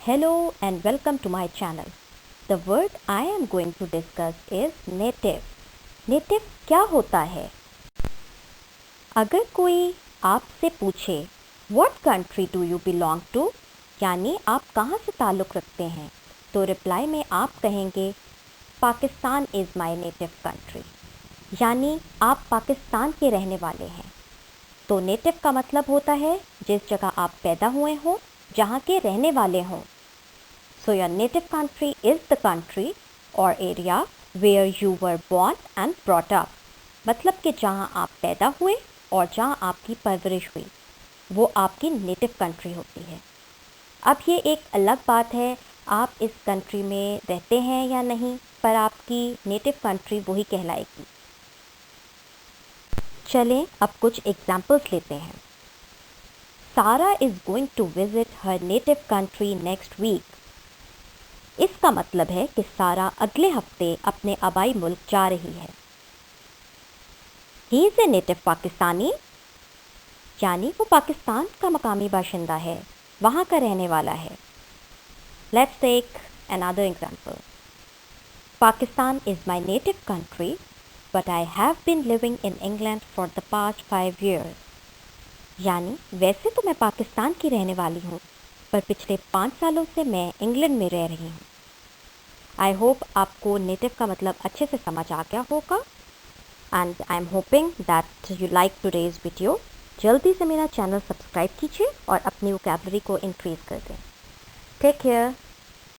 Hello and welcome to my channel. The word I am going to discuss is native. Native क्या होता है? अगर कोई आपसे पूछे What country do you belong to? यानी आप कहाँ से ताल्लुक़ रखते हैं, तो रिप्लाई में आप कहेंगे Pakistan is my native country, यानी आप पाकिस्तान के रहने वाले हैं। तो नेटिव का मतलब होता है जिस जगह आप पैदा हुए हों, जहाँ के रहने वाले हों। So your native country is the country or area where you were born and brought up. मतलब कि जहाँ आप पैदा हुए और जहाँ आपकी परवरिश हुई, वो आपकी नेटिव कंट्री होती है। अब ये एक अलग बात है आप इस कंट्री में रहते हैं या नहीं, पर आपकी नेटिव कंट्री वही कहलाएगी। चलें अब कुछ एग्जाम्पल्स लेते हैं। Sara is going to visit her native country next week. इसका मतलब है कि सारा अगले हफ्ते अपने आबाई मुल्क जा रही है। He is a native Pakistani, यानी वो पाकिस्तान का मकामी बाशिंदा है, वहाँ का रहने वाला है। Let's take another example. Pakistan is my native country but I have been living in England for the past 5 years। यानी वैसे तो मैं पाकिस्तान की रहने वाली हूँ, पर पिछले 5 सालों से मैं इंग्लैंड में रह रही हूँ। आई होप आपको नेटिव का मतलब अच्छे से समझ आ गया होगा and I am hoping that you like today's video. जल्दी से मेरा चैनल सब्सक्राइब कीजिए और अपनी वोकैबुलरी को इंक्रीज़ कर दें। Take care.